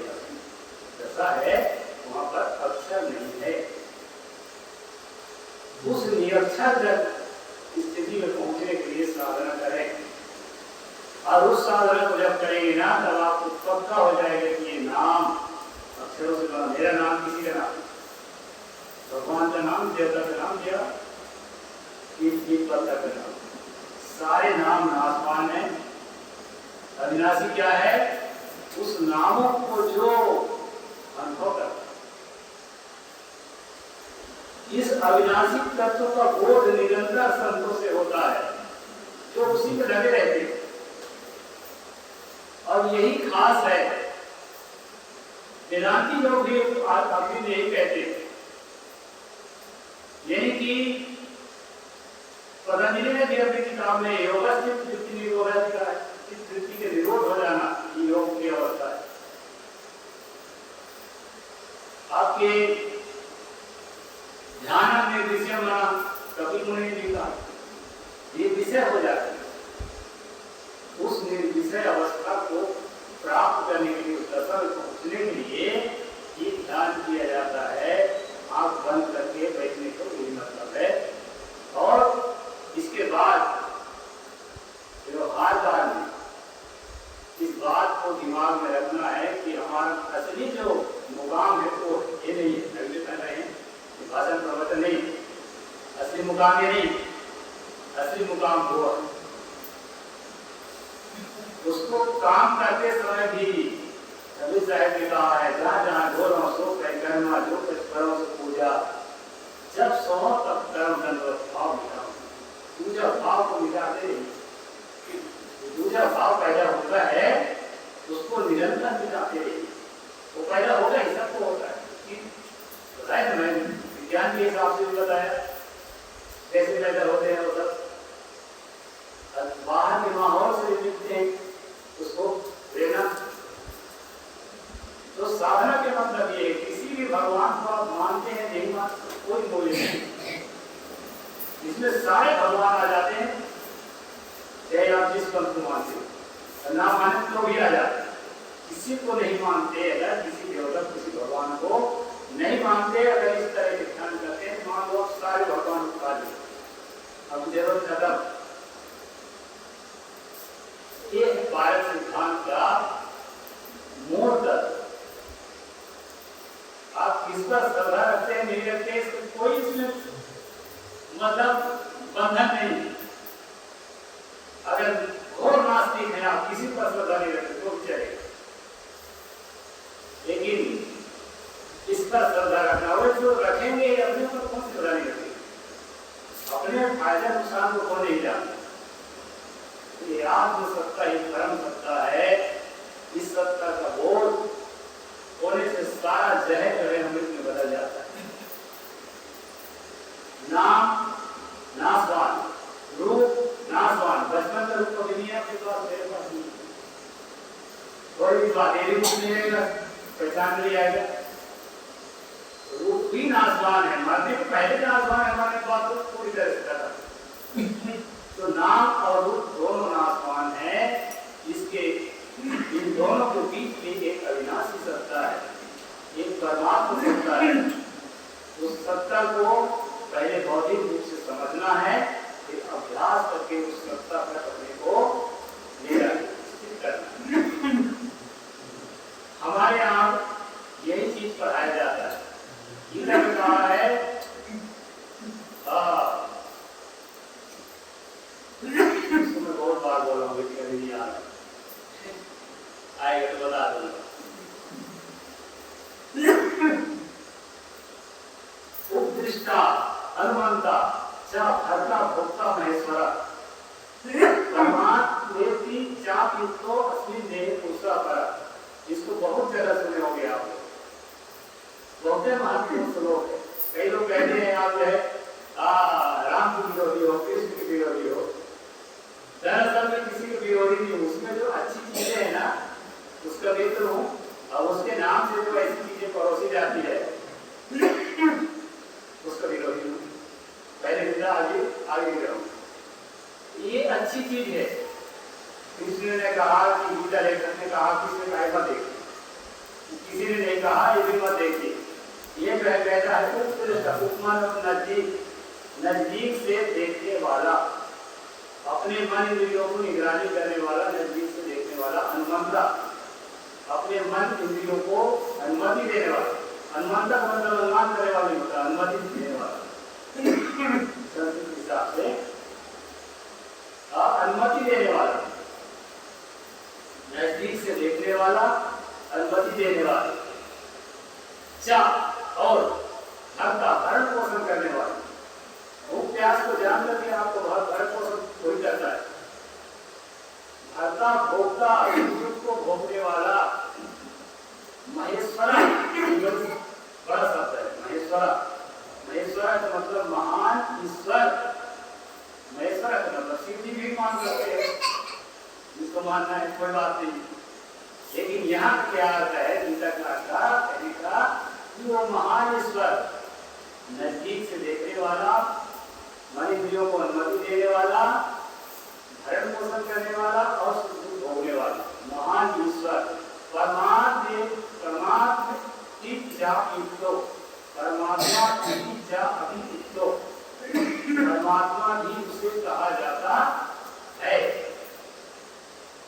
दशा है, वहां पर अक्षर नहीं है। उस निरक्षर स्थिति में पहुंचने के लिए साधना करें, और उस साधना को जब करेंगे ना, तब आपको पक्का हो जाएगा कि ये नाम अक्षरों से बना। मेरा नाम किसी का नाम, भगवान का नाम, देवता का नाम, या पत्ता का नाम, सारे नाम नाशवान है। अविनाशी क्या है? उस नामों को जो अनुभव करता, इस अविनाशी तत्व का बोध निरंतर संतों से होता है, जो उसी पे लगे रहते हैं। और यही खास है, वेदांती लोग भी आखिर में यही कहते हैं, यानी कि पतंजलि ने भी अपनी किताब में योगास्थित वृत्ति निरोध का वृत्ति के निरोध हो जाना योग की अवस्था है। आपके ध्यान में विषय मना कपिल मुनि ने लिखा, ये विषय हो जाता है। उस निर्विषय अवस्था को प्राप्त करने के लिए, उस दशा में पहुंचने के लिए ये ध्यान किया जाता है। आंख बंद करके बैठने को यही मतलब है। और इसके बाद व्यवहार काल में इस बात को दिमाग में रखना है कि हमारा असली जो मुकाम है वो ये नहीं है, अगले कर रहे हैं भाषण प्रवचन नहीं, असली मुकाम ये नहीं, असली मुकाम वो है। उसको काम करते समय भी कबीर साहब ने कहा है, जहाँ जहाँ ढोलों सो करना, जो कुछ करो सो पूजा, जब सो तब कर्म दंडवत भाव मिटाओ। पूजा भाव को मिटाते रहिए, दूसरा भाव पैदा होता है उसको निरंतर मिटाते रहिए। वो पैदा होगा ही, सबको होता है। बताया मैंने विज्ञान के हिसाब से भी बताया कैसे पैदा होते हैं वो सब। बाहर के माहौल से मिलते हैं उसको प्रेरणा। तो साधना के मतलब ये है, किसी भी भगवान को आप मानते हैं नहीं मानते, कोई मूल्य नहीं। इसमें सारे भगवान आ जाते हैं, चाहे आप जिस पंथ को मानते हो, ना माने तो भी आ जाते हैं। किसी को नहीं मानते, अगर किसी देवता किसी भगवान को नहीं मानते, अगर इस तरह के ध्यान करते हैं, मान लो सारे भगवान को खा दिए, अब जरूरत खत्म। ये भारत सिद्धांत का मूल तत्व। आप किस पर श्रद्धा रखते हैं नहीं रखते, इसमें कोई इसमें मतलब बंधन नहीं। अगर घोर नास्तिक है, आप किसी पर श्रद्धा नहीं रखते तो चलेगा, लेकिन इस पर श्रद्धा रखना, और जो रखेंगे अपने पर कौन सी श्रद्धा नहीं रखेंगे, अपने फायदा नुकसान को कौन नहीं जानता। ये आत्म सत्ता ही परम सत्ता है। इस सत्ता का बोध होने से सारा जहर जो है अमृत में बदल जाता है। नाम नाशवान, रूप नाशवान, बचपन का रूप कभी नहीं है आपके पास, मेरे पास नहीं। कोई भी बात यदि रूप नहीं रहेगा पहचान नहीं आएगा। रूप भी नाशवान है, मरने के पहले नाशवान है, हमारे बात को पूरी तरह से खत्म। तो नाम और रूप दोनों नाशवान है। इसके इन दोनों के बीच में एक अविनाशी सत्ता है, एक परमात्मा सत्ता है। उस सत्ता को पहले भौतिक रूप से समझना है, फिर अभ्यास करके उस सत्ता पर अपने को निश्चित करना। हमारे यहाँ यही चीज पढ़ाया जाता है। गीता में कहा है, इसको मैं बहुत बार बोला हूँ, लेकिन अभी नहीं आ रहा, आएगा तो बता दूंगा। उपदृष्टा हनुमंता चा भर्ता भोक्ता महेश्वरा परमात्मेति चाप्युक्तो अस्मिन् देहे पुरुषा परा। इसको बहुत जगह सुने होंगे आप लोग, बहुत महत्वपूर्ण श्लोक है। कई लोग कहते हैं आप जो है राम की विरोधी हो, कृष्ण की विरोधी हो। दरअसल में किसी के विरोधी नहीं, उसमें जो अच्छी चीजें है ना उसका मित्र हूँ, और उसके नाम से जो ऐसी चीजें परोसी जाती है उसका विरोधी हूँ। पहले गीता आगे गिराऊं। ये अच्छी चीज है। कृष्ण ने कहा कि गीता लेखक ने कहा कि इसमें काय मत देखिए, किसी ने नहीं कहा ये भी मत देखिए। ये कहता है उपमान नजदीक से देखने वाला, अपने मन इंद्रियों को निगरानी करने वाला, नजदीक से देखने वाला, अनुमंता, अपने मन इंद्रियों को अनुमति देने वाला। अनुमंता का मतलब अनुमान करने वाला नहीं होता, अनुमति देने वाला। संस्कृत हिसाब से अनुमति देने वाला, नजदीक से देखने वाला, अनुमति देने वाला। चा और भरता, भरण पोषण करने वाला। भूख प्यास को जान करके आपको भरण पोषण कोई करता है। भरता भोक्ता, दुख को भोगने वाला। महेश्वरा बड़ा शब्द है, महेश्वरा। महेश्वरा का मतलब महान ईश्वर। महेश्वरा का मतलब शिव जी भी मान सकते हैं, जिसको मानना है कोई बात नहीं। लेकिन यहाँ क्या अर्थ है गीता का कहने का, वो ईश्वर, नजदीक से देखने वाला, मन इंद्रियों को अनुमति देने वाला, भरण पोषण करने वाला और सुख दुख भोगने वाला महान ईश्वर परमात्मा इच्छा इतो, परमात्मा इच्छा अभितो, परमात्मा भी उसे कहा जाता है।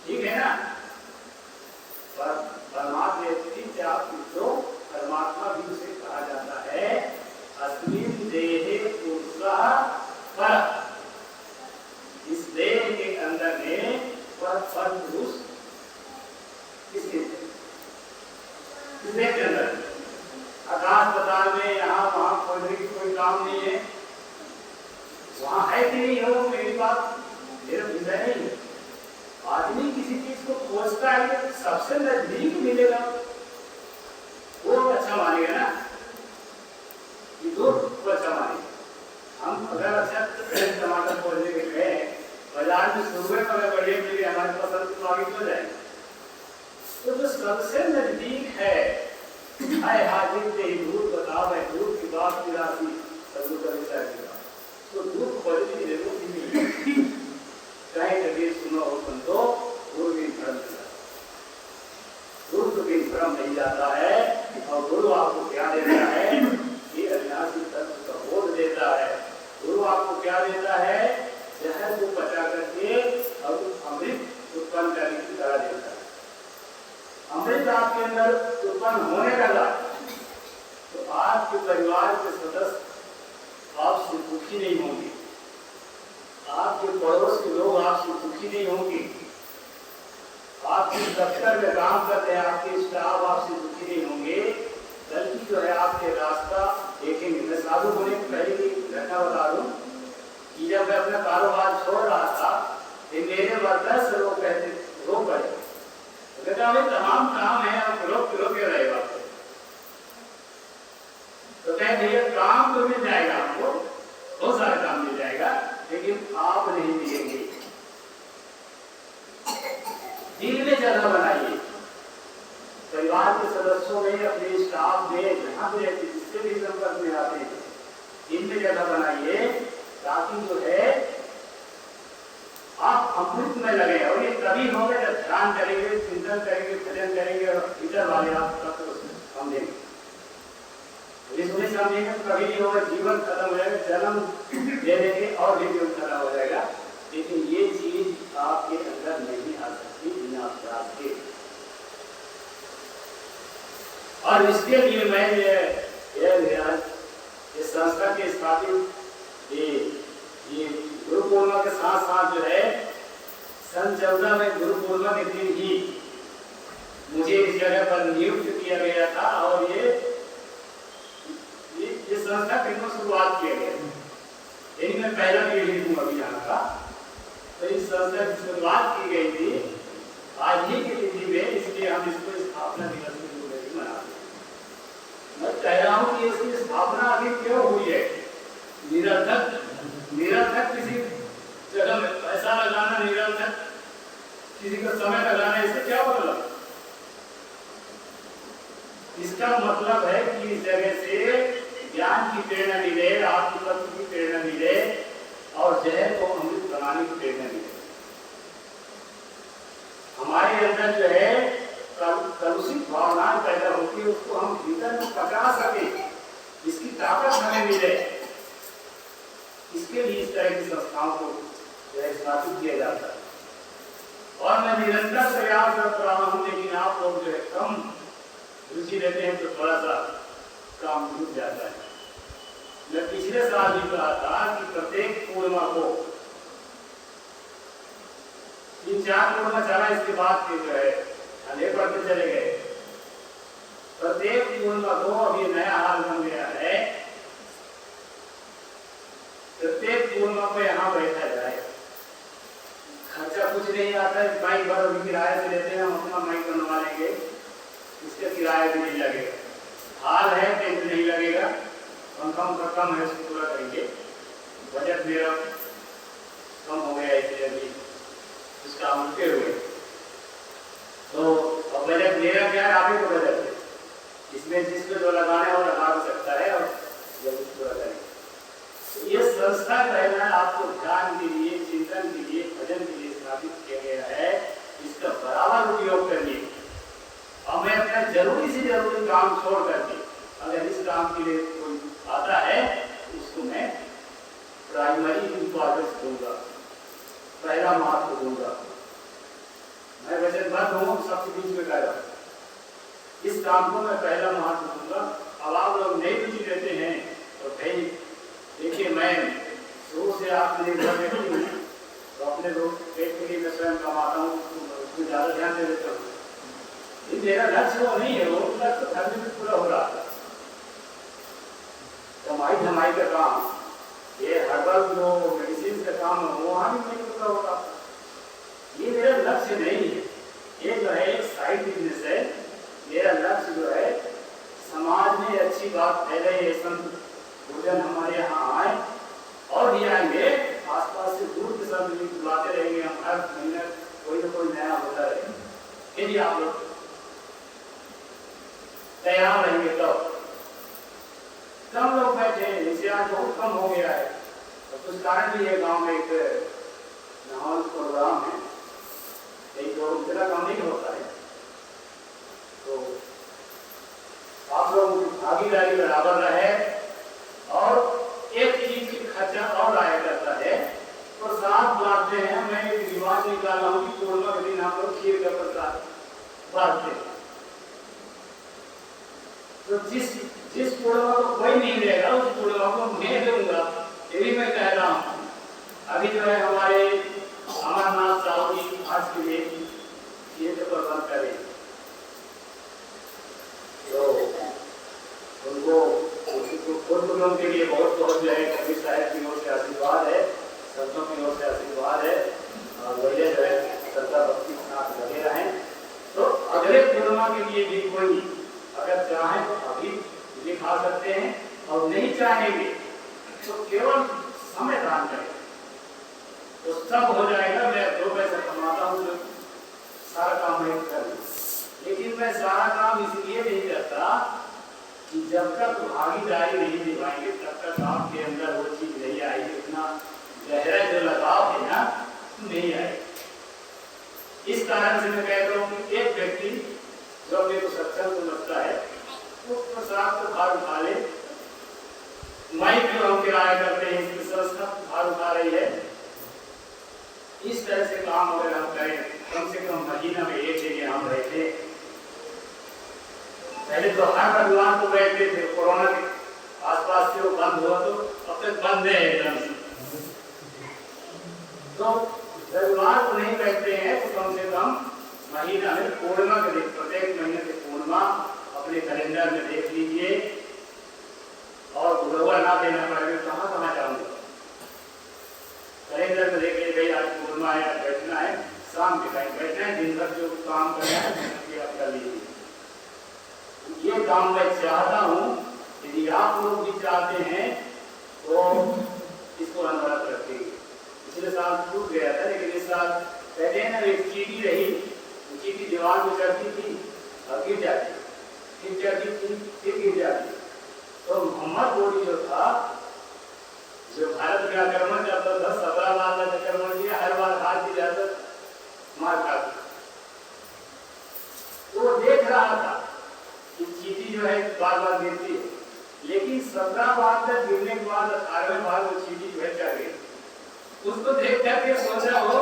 ठीक है ना? परमात्मा इच्छा इतो, परमात्मा भी उसे कहा जाता है। अस्मिन् देहे पुरुषः परः, इस देह के अंदर में वह पर पुरुष इस देह के अंदर आकाश पताल में यहाँ वहाँ खोजने की कोई काम नहीं है। वहाँ है कि नहीं हो मेरी बात मेरा विषय नहीं। आदमी किसी चीज को खोजता है तो सबसे नजदीक मिलेगा वो अच्छा मानेगा ना, कि दूर वो अच्छा मानेगा। हम अगर अच्छा टमाटर खोजने के गए बाजार में सुबह में अगर बढ़िया मिल गया हमारी पसंद तो आगे क्यों जाए? तो जो सबसे नजदीक है हाजिर से ही दूर बताओ है, दूर की बात की राशि सदु का विचार की बात, तो दूर खोजने की जरूरत ही नहीं। कहीं कभी सुनो हो संतो दूरबीन भ्रम दूरबीन भ्रम नहीं जाता है। और गुरु आपको क्या देता है? ये अविनाशी तत्व का बोध देता है। गुरु आपको क्या देता है? जहर को पचा करके और अमृत उत्पन्न करने की तरह देता है। अमृत आपके अंदर उत्पन्न होने लगा तो आपके परिवार के सदस्य आपसे दुखी नहीं होंगे, आपके पड़ोस के लोग आपसे दुखी नहीं होंगे, आपके दफ्तर में काम करते हैं आपके स्टाफ आपसे दुखी नहीं होंगे, बल्कि जो है आपके रास्ता देखेंगे। मैं साधु होने की पहले की घटना बता दूं कि जब मैं अपना कारोबार छोड़ रहा था तो मेरे पर 10 लोग कहते रो पड़े, कहते हमें तमाम काम है आप रोक के रहेगा। तो कहे भैया काम तो मिल जाएगा आपको, बहुत सारा काम मिल जाएगा, लेकिन आप नहीं मिलेंगे। दिल में जगह बनाइए, परिवार के सदस्यों में अपने स्टाफ में जहाँ भी रहते जिससे भी संपर्क में आते हैं दिल में जगह बनाइए, ताकि जो है आप अमृत में लगे। और ये तभी होगा जब ध्यान करेंगे, चिंतन करेंगे, भजन करेंगे और भीतर वाले आप तत्व समझेंगे। इसमें समझेंगे तो कभी नहीं होगा, जीवन खत्म हो जाएगा, जन्म ले लेंगे और भी जीवन खत्म हो जाएगा। लेकिन ये चीज आपके अंदर नहीं आ सकती बिना अभ्यास के। और इसके लिए मैं ये संस्था के स्थापित ये गुरु पूर्णिमा के साथ साथ जो है सन 14 में गुरु पूर्णिमा के दिन ही मुझे इस जगह पर नियुक्त किया गया था। और ये संस्था की शुरुआत किया गया, यानी मैं पहला पीढ़ी हूँ अभी यहाँ का। तो इस संस्था की शुरुआत की गई थी आज ही की तिथि में, इसलिए हम इसको स्थापना दिवस के रूप में मनाते हैं। मैं कह रहा हूँ कि इसकी स्थापना अभी क्यों हुई है? निरर्थक किसी जगह में पैसा लगाना, निरर्थक किसी का समय लगाना, इससे क्या मतलब? इसका मतलब है कि इस जगह से ज्ञान की प्रेरणा मिले, आपकी तत्व की प्रेरणा मिले और जहर को अमृत बनाने की प्रेरणा मिले। हमारे अंदर जो है कलुषित भावनाएं पैदा होती है, उसको हम भीतर में पचा सके, इसकी ताकत हमें मिले, इसके लिए इस तरह की संस्थाओं को स्थापित किया जाता है। और मैं निरंतर प्रयास कर रहा हूँ, लेकिन आप लोग जो है कम रुचि लेते हैं तो थोड़ा सा काम रुक जाता है। मैं पिछले साल भी कहा था कि प्रत्येक पूर्णिमा को 3-4 पूर्णिमा चला, इसके बाद फिर जो है अनेक बढ़ते चले गए। प्रत्येक पूर्णिमा को अब ये नया हाल बन गया है, प्रत्येक पूर्णिमा को यहाँ बैठा जाए, खर्चा कुछ नहीं आता है। माइक भर अभी किराए से लेते हैं, हम अपना माइक बनवा लेंगे, इसका किराया भी नहीं लगेगा। हाल है टेंट नहीं लगेगा, कम का कम है, उसको पूरा करेंगे। बजट मेरा कम हो गया इसलिए अभी उसका हम रुके हुए। तो अब बजट मेरा क्या है, आप ही को बजट है, इसमें जिसको जो लगाना है वो लगा सकता है। ध्यान के लिए, चिंतन के लिए, भजन के लिए स्थापित किया गया है, इसका बराबर उपयोग करिए। और मैं अपना जरूरी से जरूरी काम छोड़ करके अगर इस काम के लिए कोई आता है उसको मैं प्राइमरी इंपॉर्टेंस दूंगा, पहला महत्व दूंगा। मैं वैसे मत हूँ, सबसे बीच में कह रहा हूँ, इस काम को मैं पहला महत्व दूंगा। अब आप लोग नहीं रुचि लेते हैं तो भाई देखिए, मैं शुरू से आपके लिए घर व्यक्ति हूँ, तो अपने लोग पेट के लिए मैं स्वयं कमाता हूँ, उसमें ज़्यादा ध्यान दे देता हूँ। मेरा लक्ष्य वो नहीं है, वो लक्ष्य तो घर में पूरा हो रहा है। कमाई धमाई का काम, ये हर्बल जो मेडिसिन का काम है वहाँ भी नहीं पूरा हो रहा। ये मेरा लक्ष्य नहीं है। ये जो है एक साइड बिजनेस है। मेरा लक्ष्य जो है समाज में अच्छी बात फैले, ये संत भोजन हमारे यहाँ आए और भी आएंगे, आसपास से दूर के सब बुलाते रहेंगे, हम हर महीने कोई ना कोई नया होता रहेगा। यदि आप लोग तैयार रहेंगे तो कम लोग बैठे हैं, इसे आज बहुत कम हो गया है। तो कुछ कारण भी है, गांव में एक माहौल प्रोग्राम है, एक दो इतना काम नहीं होता है, तो आप लोगों की भागीदारी बराबर रहे। और एक चीज की खर्चा और आया करता है, प्रसाद बांटते हैं। मैं एक रिवाज निकाला हूँ कि पूर्णिमा के दिन आप लोग खीर का प्रसाद बांटते हैं। तो जिस पूर्णिमा को कोई नहीं देगा उस पूर्णिमा को मैं दूंगा, ये भी मैं कह रहा हूँ। अभी जो है हमारे अमरनाथ साहब जी आज के लिए ये तो प्रबंध करें, तो उनको पूर्व के लिए बहुत बहुत जो है कबीर साहब की ओर से आशीर्वाद है, संतों की ओर से आशीर्वाद है, और वही जो है श्रद्धा भक्ति के साथ लगे रहें। तो अगले पूर्णिमा के लिए भी कोई अगर चाहें तो अभी लिखा सकते हैं, और नहीं चाहेंगे तो केवल समय दान करें, तो सब हो जाएगा। मैं 2 पैसे कमाता हूँ तो सारा काम मैं कर लूँ, लेकिन मैं सारा काम इसलिए नहीं करता कि जब तक भागीदारी नहीं निभाएंगे तब तक आपके अंदर वो चीज नहीं आएगी, इतना गहरा जो लगाव है ना नहीं आएगा। इस कारण से मैं कहता हूँ कि एक व्यक्ति जो अपने को सक्षम समझता है वो प्रसाद को भार उठा ले। माइक जो हम किराया करते हैं इसकी संस्था भार उठा रही है। इस तरह से काम अगर हम करें, कम से कम महीना में एक जगह हम रहते। पहले तो हर रविवार को बैठते थे, कोरोना के आसपास से वो बंद हुआ, तो अब तक बंद है एकदम से। तो रविवार को नहीं बैठते हैं तो कम से कम महीना में पूर्णिमा के दिन, प्रत्येक महीने की पूर्णिमा अपने कैलेंडर में देख लीजिए, और बुधवार ना देना पड़ेगा, कहाँ कहाँ जाऊंगा, कैलेंडर में देख लीजिए आज पूर्णिमा है, बैठना है, शाम के टाइम बैठना है, दिन भर जो काम करना है आप कर लीजिए। ये काम मैं चाहता हूँ, यदि आप लोग भी चाहते हैं तो इसको अनवरत रखेंगे। पिछले साल टूट गया था, लेकिन इस साल पहले ना एक चीटी रही, चीटी दीवार में चढ़ती थी और गिर जाती, फिर चढ़ती थी फिर गिर जाती। तो मोहम्मद गोरी जो था, जो भारत का आक्रमण जब 10-17 बार का आक्रमण किया, हर बार हाथ की जाकर मार खाती, तो वो देख रहा था कि चीटी जो है बार बार गिरती है, लेकिन 17 बार तक गिरने के बाद 18वें बार वो चीटी जो है चढ़ गई। उसको देख करके सोचा हो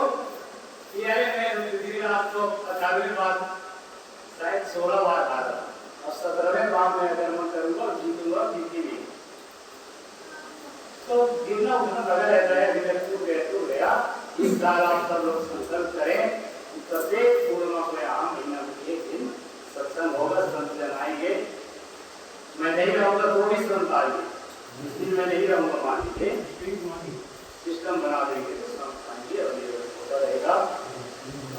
कि अरे मैं गिरा तो 18वें बार शायद 16 बार हारा, और 17वें बार मैं आक्रमण करूंगा और जीतूंगा, जीतेंगे। तो गिरना उठना लगा रहता है, अभी तक टूट गया। इस साल आप सब लोग संकल्प करें, प्रत्येक पूर्णिमा को यहाँ महीना में एक दिन सत्संग होगा, संत जन आएंगे। मैं नहीं रहूंगा तो भी संत आएंगे, जिस दिन मैं नहीं रहूंगा मान लीजिए सिस्टम बना देंगे तो संत आएंगे और ये होता रहेगा,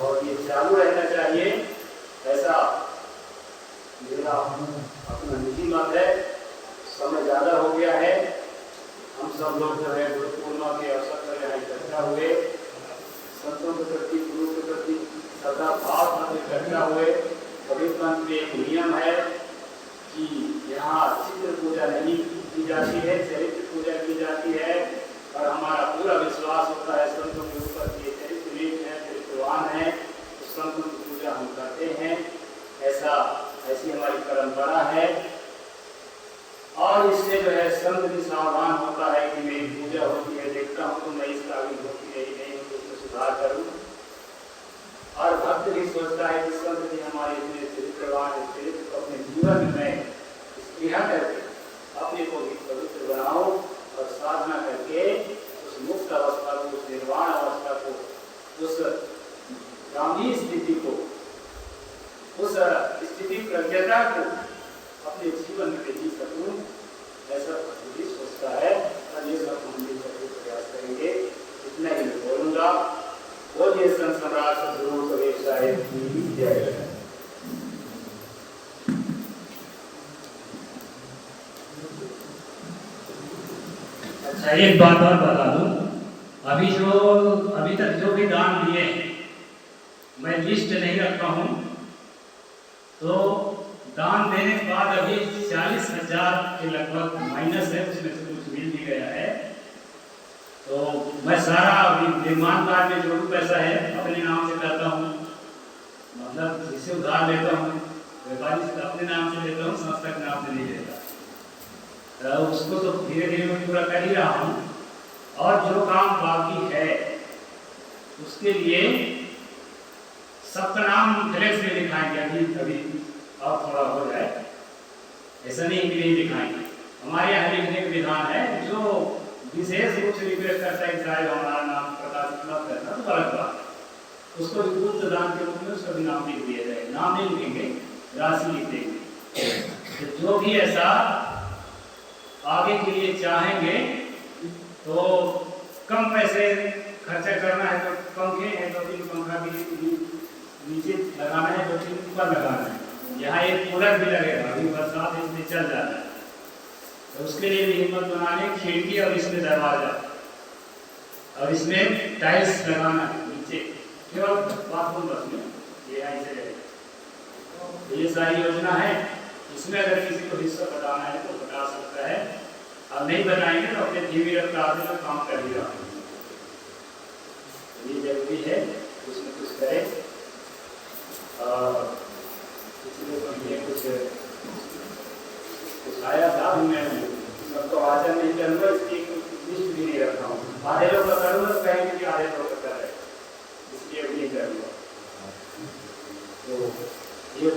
और ये चालू रहना चाहिए। ऐसा मेरा अपना निजी मत है। समय ज्यादा हो गया है, हम सब लोग जो है गुरु पूर्णिमा के अवसर पर यहाँ इकट्ठा हुए, संतों के प्रति, गुरु के प्रति श्रद्धा भाव से इकट्ठा हुए। कबीर पंथ में एक नियम है कि यहाँ चित्र पूजा नहीं की जाती है, चरित्र पूजा की जाती है, और हमारा पूरा विश्वास होता है और इससे जो है संत भी सावधान होता है कि मेरी पूजा होती है, देखता हूँ तो मैं इस काबिल होती है ही नहीं, तो उसमें सुधार करूँ। और भक्त भी सोचता है कि संत भी हमारे इतने चरित्रवान चरित्र को अपने जीवन में स्पृहा करके अपने को भी पवित्र बनाओ और साधना करके उस मुक्त अवस्था को, उस निर्वाण अवस्था को, उस गांधी स्थिति को, उस स्थिति प्रज्ञता को अपने जीवन में जी सकूं, ऐसा भी सोचता है। और ये सब हम भी प्रयास करेंगे। इतना ही मैं बोलूंगा। बोलिए संत सम्राट सद्गुरु कबीर साहिब की जय। अच्छा, एक बात और बता दूं, अभी तक जो भी दान दिए मैं लिस्ट नहीं रखा हूं, तो दान देने के बाद अभी 40,000 के लगभग माइनस है, उसमें से कुछ मिल भी गया है। तो मैं सारा अभी निर्माण कार्य में जो भी पैसा है अपने नाम से करता हूँ, मतलब जिससे उधार लेता हूँ, व्यापारी से अपने नाम से लेता हूँ, संस्था के नाम से नहीं लेता। तो उसको तो धीरे धीरे मैं पूरा कर ही रहा हूँ। और जो काम बाकी है उसके लिए सबका नाम फ्लेक्स में दिखाएंगे अभी और थोड़ा हो जाए, ऐसा नहीं कि नहीं दिखाएंगे। हमारे यहाँ लिखने का विधान है, जो विशेष रूप से रिक्वेस्ट करता है कि साहब हमारा नाम प्रकाशित मत करना, तो गलत बात। उसको गुप्त दान के रूप में उसका भी नाम लिख दिया जाए। नाम नहीं लिखेंगे, राशि लिख देंगे। तो जो भी ऐसा आगे के लिए चाहेंगे, तो कम पैसे खर्चा करना है, तो पंखे हैं 2-3 पंखा भी नीचे लगाना है, 2-3 ऊपर लगाना है। यहाँ एक कूलर भी लगेगा, अभी बरसात इसमें चल जाता है, तो उसके लिए भी हिम्मत बनाने, खिड़की और इसमें दरवाजा और इसमें टाइल्स लगाना है नीचे, केवल बाथरूम बस में ये ऐसे रहेगा। ये सारी योजना है। इसमें अगर किसी को हिस्सा बताना है तो बता सकता है, अब नहीं बताएंगे तो अपने धीमी रफ्तार में काम कर ही रहा हूँ। ये जरूरी है उसमें कुछ करें। कुछ आया था, मैं सबको आचरण नहीं करूँगा, इसकी लिस्ट भी नहीं रखा हूँ। आधे लोग का करूँगा तो कहेंगे कि आधे लोग का कर रहे, इसलिए भी नहीं करूँगा। तो ये